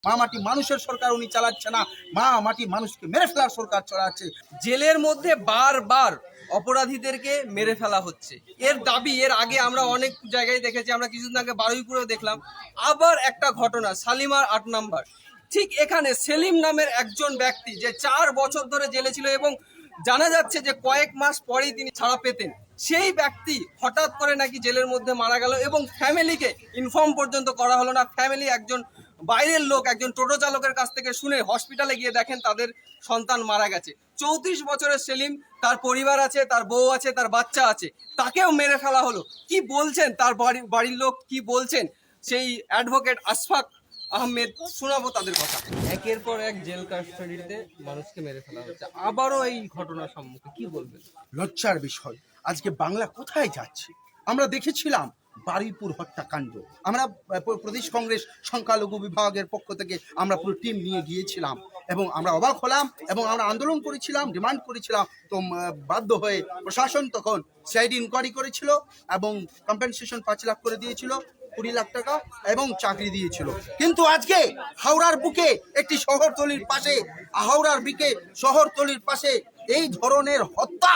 মা মাটি মানুষের সরকার উনি চালাচ্ছে না, মা মাটি মানুষকে মেরে ফেলার সরকার চালাচ্ছে। জেলের মধ্যে বারবার অপরাধীদেরকে মেরে ফেলা হচ্ছে। এর দাবি এর আগে আমরা অনেক জায়গায় দেখেছি, আমরা কিছুদিন আগে বারুইপুরেও দেখলাম। আবার একটা ঘটনা শালিমার ৮ নম্বর, ঠিক এখানে সেলিম নামের একজন ব্যক্তি যে 4 বছর ধরে জেলে ছিল এবং জানা যাচ্ছে যে কয়েক মাস পরেই তিনি ছাড়া পেতেন, সেই ব্যক্তি হঠাৎ করে নাকি জেলের মধ্যে মারা গেল এবং ফ্যামিলিকে ইনফর্ম পর্যন্ত করা হলো না। ফ্যামিলি একজন বাইরের লোক, একজন টোটো চালকের কাছ থেকে শুনে হসপিটালে গিয়ে দেখেন তাদের সন্তান মারা গেছে। 34 বছরের সেলিম, তার পরিবার আছে, তার বউ আছে, তার বাচ্চা আছে, তাকেও মেরে ফেলা হলো। কি বলছেন তার বাড়ির লোক, কি বলছেন সেই অ্যাডভোকেট আশফাক আহমেদ, শোনাবো তাদের কথা। একের পর এক জেল কাস্টাডিতে মানুষকে মেরে ফেলা হচ্ছে, আবারও এই ঘটনার সম্মুখে কি বলবেন? লজ্জার বিষয়, আজকে বাংলা কোথায় যাচ্ছে? আমরা দেখেছিলাম বারুইপুর হত্যাকাণ্ড, আমরা প্রদেশ কংগ্রেস সংখ্যালঘু বিভাগের পক্ষ থেকে আমরা পুরো টিম নিয়ে গিয়েছিলাম এবং আমরা অবাক হলাম এবং আমরা আন্দোলন করেছিলাম, ডিমান্ড করেছিলাম। তো বাধ্য হয়ে প্রশাসন তখন সিআইডি ইনকোয়ারি করেছিল এবং কম্পেনসেশন 5 লাখ করে দিয়েছিল, 20 লাখ টাকা, এবং চাকরি দিয়েছিল। কিন্তু আজকে হাওড়ার বুকে একটি শহরতলির পাশে, হাওড়ার বুকে শহরতলির পাশে এই ধরনের হত্যা,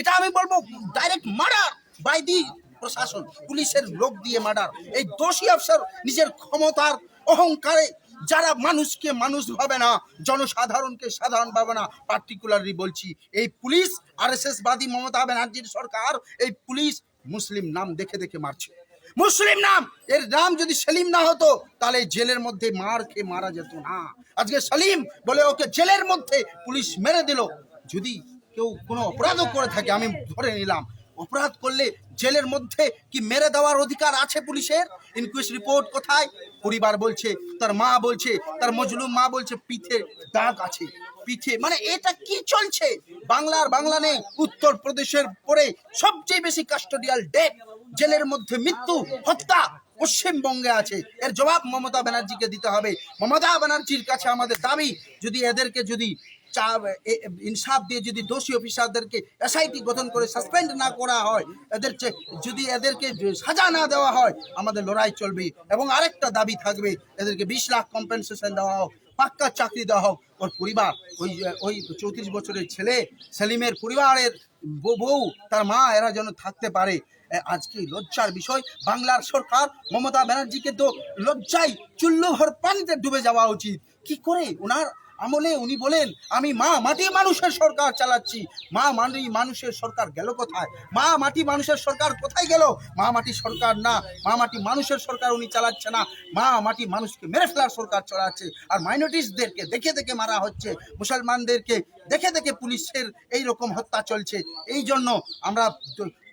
এটা আমি বলবো ডাইরেক্ট মার্ডার বাই দি প্রশাসন, পুলিশের লোক দিয়ে মার্ডার। এই দোষী অফিসার নিজের ক্ষমতার অহংকারে যারা মানুষকে মানুষ ভাবে না, জনসাধারণকে সাধারণ ভাবে না, পার্টিকুলারলি বলছি এই পুলিশ আরএসএস বাদী মমতা ব্যানার্জির সরকার, এই পুলিশ মুসলিম নাম দেখে দেখে মারছে। মুসলিম নাম, এর নাম যদি সেলিম না হতো তাহলে জেলের মধ্যে মার খেয়ে মারা যেত না। আজকে সেলিম বলে ওকে জেলের মধ্যে পুলিশ মেরে দিল। যদি কেউ কোনো অপরাধও করে থাকে, আমি ধরে নিলাম অপরাধ করলে জেলের মধ্যে কি মেরে দেওয়ার অধিকার আছে পুলিশের? ইনকোয়েস্ট রিপোর্ট কোথায়? পরিবার বলছে, তার মা বলছে, তার মজলুম মা বলছে পিঠে দাগ আছে, পিঠে। মানে এটা কি চলছে? বাংলা নেই, উত্তরপ্রদেশের পরে সবচেয়ে বেশি কাস্টোডিয়াল ডেথ, জেলের মধ্যে মৃত্যু, হত্যা পশ্চিমবঙ্গে আছে। এর জবাব মমতা ব্যানার্জিকে দিতে হবে। মমতা ব্যানার্জির কাছে আমাদের দাবি, যদি এদেরকে যদি ইনসাফ দিয়ে যদি দোষী অফিসারদেরকে এসআইটি গঠন করে সাসপেন্ড না করা হয়, যদি এদেরকে সাজা না দেওয়া হয়, আমাদের লড়াই চলবে। এবং আরেকটা দাবি থাকবে, এদেরকে 20 লাখ কম্পেনসেশন দেওয়া হোক, পাক্কা চাকরি দেওয়া হোক। ওর পরিবার, ওই 34 বছরের ছেলে সেলিমের পরিবারের বউ, তার মা, এরা যেন থাকতে পারে। আজকে লজ্জার বিষয়, বাংলার সরকার মমতা ব্যানার্জিকে তো লজ্জায় চুল্লুভর পানিতে ডুবে যাওয়া উচিত। কি করে ওনার আমলে উনি বলেন আমি মা মাটি মানুষের সরকার চালাচ্ছি? মা মাটি মানুষের সরকার গেল কোথায়? মা মাটি মানুষের সরকার কোথায় গেল? মা মাটি সরকার না, মা মাটি মানুষের সরকার উনি চালাচ্ছে না, মা মাটি মানুষকে মেরে ফেলার সরকার চালাচ্ছে। আর মাইনরিটিসদেরকে দেখে দেখে মারা হচ্ছে, মুসলমানদেরকে দেখে দেখে পুলিশের এই রকম হত্যা চলছে। এই জন্য আমরা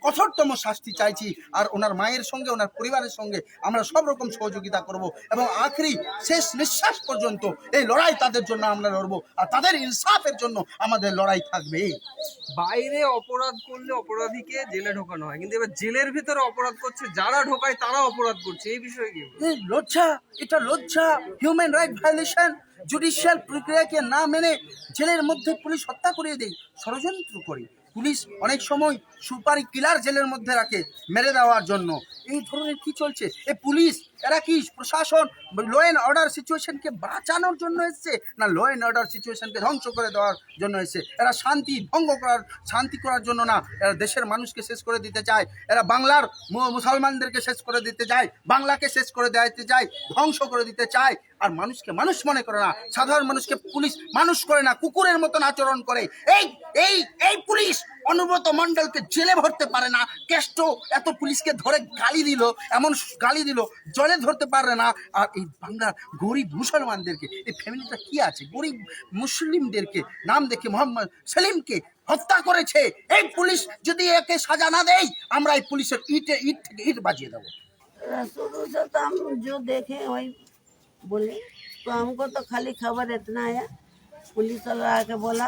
কঠোরতম শাস্তি চাইছি। আর ওনার মায়ের সঙ্গে, ওনার পরিবারের সঙ্গে আমরা সব রকম সহযোগিতা করব এবং আখেরি শেষ নিঃশ্বাস পর্যন্ত এই লড়াই তাদের জন্য আমরা লড়বো, আর তাদের ইনসাফের জন্য আমাদের লড়াই থাকবে। বাইরে অপরাধ করলে অপরাধীকে জেলে ঢোকানো হয়, কিন্তু এবার জেলের ভিতরে অপরাধ করছে যারা ঢোকায় তারা অপরাধ করছে, এই বিষয়ে কি? লজ্জা, এটা লজ্জা, হিউম্যান রাইট ভায়োলেশন। জুডিশিয়াল প্রক্রিয়াকে না মেনে জেলের মধ্যে পুলিশ হত্যা করিয়ে দেয়, ষড়যন্ত্র করে। পুলিশ অনেক সময় সুপারি কিলার জেলের মধ্যে রাখে মেরে দেওয়ার জন্য। এই ধরনের কি চলছে? এই পুলিশ, এরা কি প্রশাসন ল অ্যান্ড অর্ডার সিচুয়েশনকে বাঁচানোর জন্য এসছে, না ল অ্যান্ড অর্ডার সিচুয়েশনকে ধ্বংস করে দেওয়ার জন্য এসছে? এরা শান্তি করার জন্য না, এরা দেশের মানুষকে শেষ করে দিতে চায়। এরা বাংলার মুসলমানদেরকে শেষ করে দিতে চায়, বাংলাকে শেষ করে দিতে চায়, ধ্বংস করে দিতে চায়। আর মানুষকে মানুষ মনে করে না, সাধারণ মানুষকে পুলিশ মানুষ করে না, কুকুরের মতন আচরণ করে। এই পুলিশ অনুব্রত মণ্ডলকে জেলে ভরতে পারে না, কেষ্ট এত পুলিশকে ধরে গালি দিল, এমন গালি দিল, জলে ধরতে পারে না। আর এই বাংলার গরিব মুসলমানদেরকে, এই ফ্যামিলিটা কি আছে, গরিব মুসলিমদেরকে নাম দেখে মোহাম্মদ সেলিমকে হত্যা করেছে। এই পুলিশ যদি একে সাজা না দেয়, আমরা এই পুলিশের ইট থেকে ইট বাজিয়ে দেবো। शुरू से तो हम जो देखे वही बोले, तो हमको तो खाली खबर इतना है, पुलिस वाला आके बोला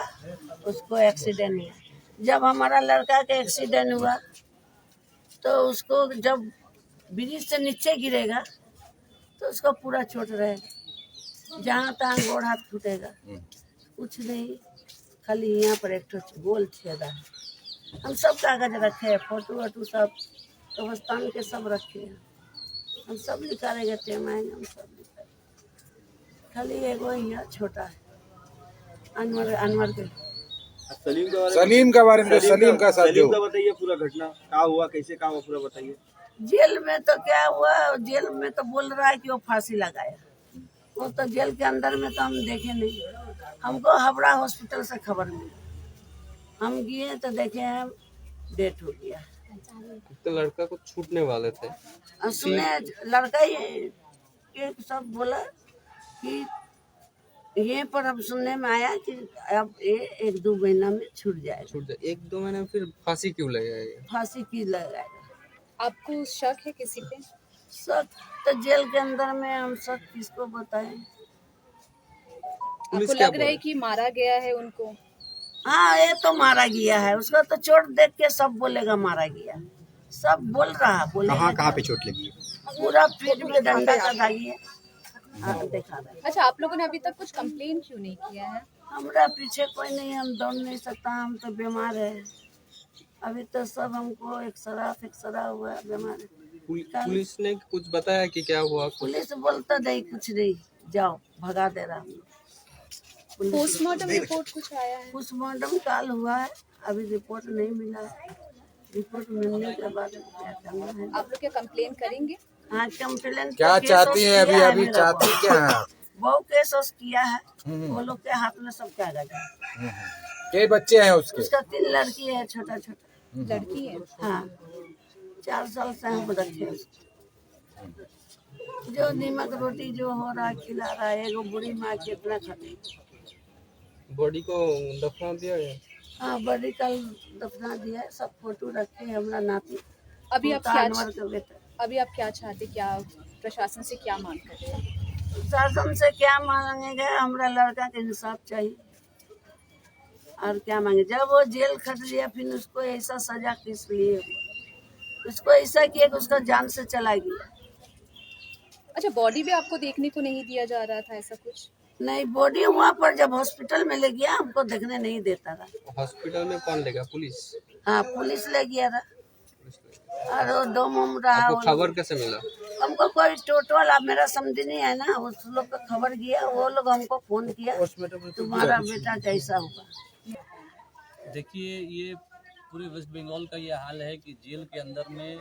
उसको एक्सीडेंट हुआ। जब हमारा लड़का का एक्सीडेंट हुआ तो उसको जब ब्रिज से नीचे गिरेगा तो उसको पूरा चोट रहेगा, जहाँ तहाँ गोड़ हाथ फूटेगा, कुछ नहीं, खाली यहाँ पर एक गोल छेदा है। हम सब कागज रखे हैं, फोटो वोटो सब कब्रिस्तान के सब रखे हैं, हम सब निकालेंगे, टेम आएंगे, हम सब निकालेंगे। खाली एगो ही है, छोटा है, अनवर के। सलीम का बारे में, सलीम का साथ सलीम का बताइए, पूरा घटना क्या हुआ, कैसे क्या हुआ, पूरा बताइए। जेल में तो क्या हुआ, जेल में तो बोल रहा है कि वो फांसी लगाया। वो तो जेल के अंदर में तो हम देखे नहीं, हमको हावड़ा हॉस्पिटल से खबर मिली, हम गए तो देखे हैं डेथ हो गया। तो लड़का को छूटने वाले थे। और सुने लड़का ये सब बोला कि ये पर अब सुनने में आया कि अब ये 1-2 महीना में छूट जाएगा। छूट जाए 1-2 महीने में, फिर फांसी क्यों लगेगा? फांसी की लगाएगा। आपको शक है किसी पे? शक तो जेल के अंदर में हम शक किसको बताएं। आपको लग रहा है कि मारा गया है उनको? हाँ, ये तो मारा गया है, उसका तो चोट देख के सब बोलेगा मारा गया, सब बोल रहा बोलेगा। कहाँ पे चोट लगी? पूरा पीठ में डंडा का दागी है। हाँ, दिखा रहा है। अच्छा, आप लोगों ने अभी तक कुछ कंप्लेन क्यों नहीं किया है? हमारा पीछे कोई नहीं, हम दौड़ नहीं सकता, हम तो बीमार है अभी तो सब, हमको एक्सरा हुआ है, बीमार है। पुलिस ने कुछ बताया कि क्या हुआ? पुलिस बोलता नहीं, कुछ नहीं, जाओ भगा दे रहा। पोस्टमार्टम रिपोर्ट कुछ आया है? पोस्टमार्टम काल हुआ है, अभी रिपोर्ट नहीं मिला है, रिपोर्ट मिलने के बाद क्या करना है। आप लोग क्या कंप्लेन करेंगे? हाँ, कंप्लेन क्या चाहती हैं अभी? अभी चाहती क्या है? बहु केस उस किया है, वो लोग के हाथ में सब कागज है। कई बच्चे हैं उसके? उसका 3 लड़की है, छोटा छोटा लड़की है? हाँ, 4 साल से हम रखे उसको। जो नीमक रोटी जो हो रहा है खिला रहा है, एगो बुढ़ी माँ कितना खाती। बॉडी को दफना दिया गया? हाँ, बड़ी कल दफना दिया है, सब फोटो रखे हैं, हमारा नाती अभी आप अनवर का बेटा। अभी आप क्या चाहते, क्या प्रशासन से क्या मांग कर रहे हैं? शासन से क्या मांगेंगे, हमारा लड़का के इंसाफ चाहिए और क्या मांगे। जब वो जेल खट लिया, फिर उसको ऐसा सजा किस लिए हुआ? उसको ऐसा किया कि उसका जान से चला गया। अच्छा, बॉडी भी आपको देखने को नहीं दिया जा रहा था, ऐसा कुछ? नहीं, बॉडी वहाँ पर जब हॉस्पिटल में ले गया, हमको देखने नहीं देता था। हॉस्पिटल में कौन लेगा? पुलिस? हाँ, पुलिस ले गया था, और वो डोम उम रहा। आपको खबर कैसे मिला? हमको कोई टोटल, अब मेरा समझ नहीं है ना, उस लोग का खबर गया, वो लोग हमको फोन किया तुम्हारा बेटा कैसा हुआ। देखिए, ये पूरे वेस्ट बंगाल का ये हाल है कि जेल के अंदर में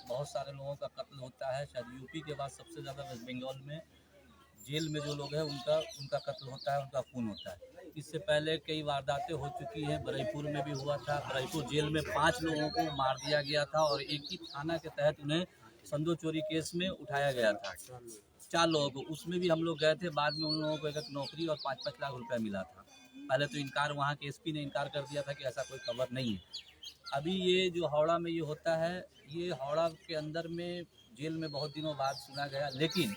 बहुत सारे लोगों का कत्ल होता है। शायद यूपी के बाद सबसे ज़्यादा वेस्ट बंगाल में जेल में जो लोग हैं उनका कत्ल होता है, उनका खून होता है। इससे पहले कई वारदातें हो चुकी हैं, बरईपुर में भी हुआ था। बरईपुर जेल में 5 लोगों को मार दिया गया था और एक ही थाना के तहत उन्हें संदो चोरी केस में उठाया गया था। 4 लोगों को, उसमें भी हम लोग गए थे। बाद में उन लोगों को एक नौकरी और 5-5 लाख रुपया मिला था। पहले तो इनकार, वहाँ के एसपी ने इनकार कर दिया था कि ऐसा कोई खबर नहीं है। अभी ये जो हावड़ा में ये होता है, ये हावड़ा के अंदर में जेल में बहुत दिनों बाद सुना गया, लेकिन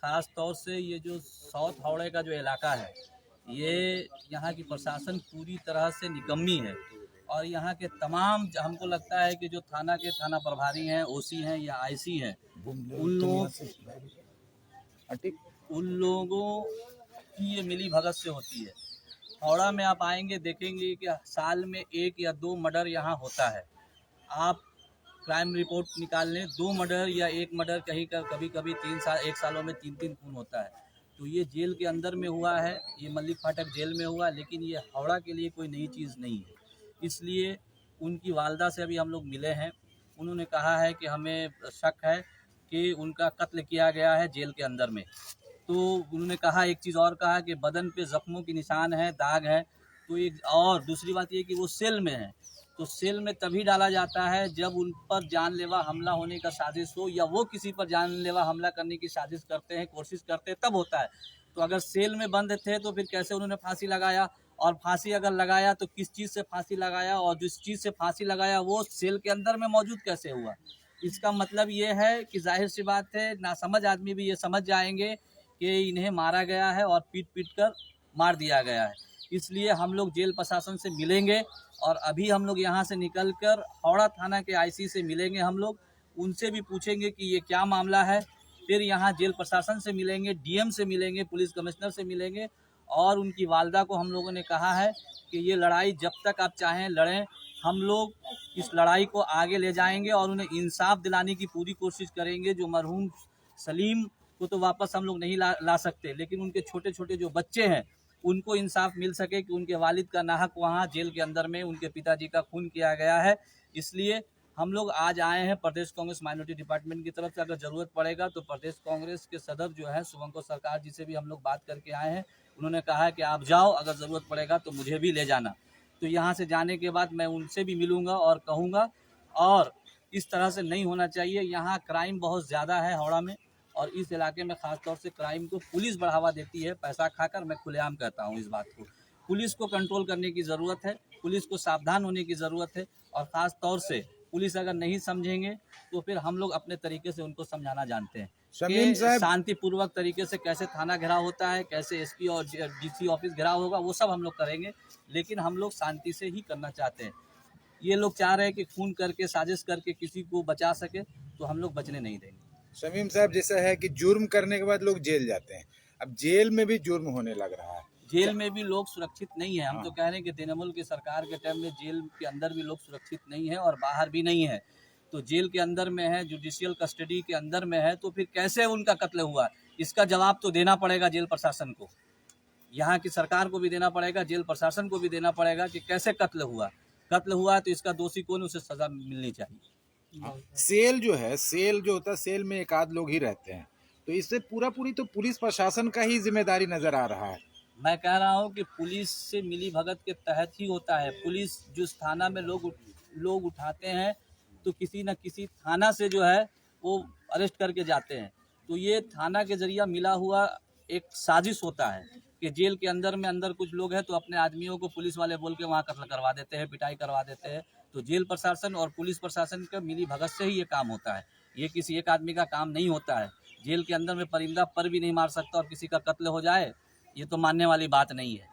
ख़ास तौर से ये जो साउथ हावड़े का जो इलाका है, ये यहाँ की प्रशासन पूरी तरह से निकम्मी है। और यहाँ के तमाम, हमको लगता है कि जो थाना के थाना प्रभारी हैं, ओसी हैं या आईसी हैं, उन लोगों की ये मिली भगत से होती है। हावड़ा में आप आएंगे, देखेंगे कि साल में 1 या 2 मर्डर यहाँ होता है। आप क्राइम रिपोर्ट निकाल लें, 2 मर्डर या 1 मर्डर, कहीं का कभी कभी 1 सालों में 3 खून होता है। तो ये जेल के अंदर में हुआ है, ये मल्लिक फाटक जेल में हुआ, लेकिन ये हावड़ा के लिए कोई नई चीज़ नहीं है। इसलिए उनकी वालदा से अभी हम लोग मिले हैं, उन्होंने कहा है कि हमें शक है कि उनका कत्ल किया गया है जेल के अंदर में। तो उन्होंने कहा, एक चीज़ और कहा कि बदन पे ज़ख्मों के निशान है, दाग है। तो एक और दूसरी बात ये कि वो सेल में है, तो सेल में तभी डाला जाता है जब उन पर जानलेवा हमला होने का साजिश हो, या वो किसी पर जानलेवा हमला करने की साजिश करते हैं, कोशिश करते हैं, तब होता है। तो अगर सेल में बंद थे तो फिर कैसे उन्होंने फांसी लगाया? और फांसी अगर लगाया तो किस चीज़ से फांसी लगाया? और जिस चीज़ से फांसी लगाया वो सेल के अंदर में मौजूद कैसे हुआ? इसका मतलब ये है कि जाहिर सी बात है, नासमझ आदमी भी ये समझ जाएंगे कि इन्हें मारा गया है और पीट पीट कर मार दिया गया है। इसलिए हम लोग जेल प्रशासन से मिलेंगे, और अभी हम लोग यहाँ से निकलकर हावड़ा थाना के आईसी से मिलेंगे। हम लोग उनसे भी पूछेंगे कि ये क्या मामला है। फिर यहाँ जेल प्रशासन से मिलेंगे, डीएम से मिलेंगे, पुलिस कमिश्नर से मिलेंगे। और उनकी वालदा को हम लोगों ने कहा है कि ये लड़ाई जब तक आप चाहें लड़ें, हम लोग इस लड़ाई को आगे ले जाएंगे और उन्हें इंसाफ दिलाने की पूरी कोशिश करेंगे। जो मरहूम सलीम को तो वापस हम लोग नहीं ला सकते, लेकिन उनके छोटे छोटे जो बच्चे हैं उनको इंसाफ मिल सके कि उनके वालिद का नाहक वहाँ जेल के अंदर में उनके पिताजी का खून किया गया है। इसलिए हम लोग आज आए हैं प्रदेश कांग्रेस माइनॉरिटी डिपार्टमेंट की तरफ से। अगर ज़रूरत पड़ेगा तो प्रदेश कांग्रेस के सदर जो है शुभंकर सरकार जी से भी हम लोग बात करके आए हैं। उन्होंने कहा है कि आप जाओ, अगर ज़रूरत पड़ेगा तो मुझे भी ले जाना। तो यहाँ से जाने के बाद मैं उनसे भी मिलूँगा और कहूँगा, और इस तरह से नहीं होना चाहिए। यहाँ क्राइम बहुत ज़्यादा है हावड़ा में, और इस इलाके में ख़ास तौर से क्राइम को पुलिस बढ़ावा देती है पैसा खाकर। मैं खुलेआम कहता हूँ इस बात को। पुलिस को कंट्रोल करने की ज़रूरत है, पुलिस को सावधान होने की ज़रूरत है, और ख़ास तौर से पुलिस अगर नहीं समझेंगे तो फिर हम लोग अपने तरीके से उनको समझाना जानते हैं शमीम कि साहब, शांतिपूर्वक तरीके से कैसे थाना घेराव होता है, कैसे एसपी और डीसी ऑफिस घेराव होगा, वो सब हम लोग करेंगे। लेकिन हम लोग शांति से ही करना चाहते हैं। ये लोग चाह रहे हैं कि खून करके साजिश करके किसी को बचा सके, तो हम लोग बचने नहीं देंगे। शमीम साहब, जैसा है कि जुर्म करने के बाद लोग जेल जाते हैं, अब जेल में भी जुर्म होने लग रहा है। जेल में भी लोग सुरक्षित नहीं है। हम तो कह रहे हैं कि तृणमूल की सरकार के टाइम में जेल के अंदर भी लोग सुरक्षित नहीं है और बाहर भी नहीं है। तो जेल के अंदर में है, जुडिशियल कस्टडी के अंदर में है, तो फिर कैसे उनका कत्ल हुआ, इसका जवाब तो देना पड़ेगा जेल प्रशासन को। यहाँ की सरकार को भी देना पड़ेगा, जेल प्रशासन को भी देना पड़ेगा कि कैसे कत्ल हुआ तो इसका दोषी कौन, उसे सजा मिलनी चाहिए। सेल जो है, सेल जो होता है, सेल में एक आध लोग ही रहते हैं, तो इससे पूरी तो पुलिस प्रशासन का ही जिम्मेदारी नजर आ रहा है। मैं कह रहा हूँ कि पुलिस से मिली भगत के तहत ही होता है। पुलिस जो थाना में लोग उठाते हैं तो किसी न किसी थाना से जो है वो अरेस्ट करके जाते हैं। तो ये थाना के जरिया मिला हुआ एक साजिश होता है कि जेल के अंदर कुछ लोग हैं तो अपने आदमियों को पुलिस वाले बोल के वहाँ कत्ल करवा देते हैं, पिटाई करवा देते हैं। तो जेल प्रशासन और पुलिस प्रशासन का मिली भगत से ही ये काम होता है। ये किसी एक आदमी का काम नहीं होता है। जेल के अंदर में परिंदा पर भी नहीं मार सकता और किसी का कत्ल हो जाए, ये तो मानने वाली बात नहीं है।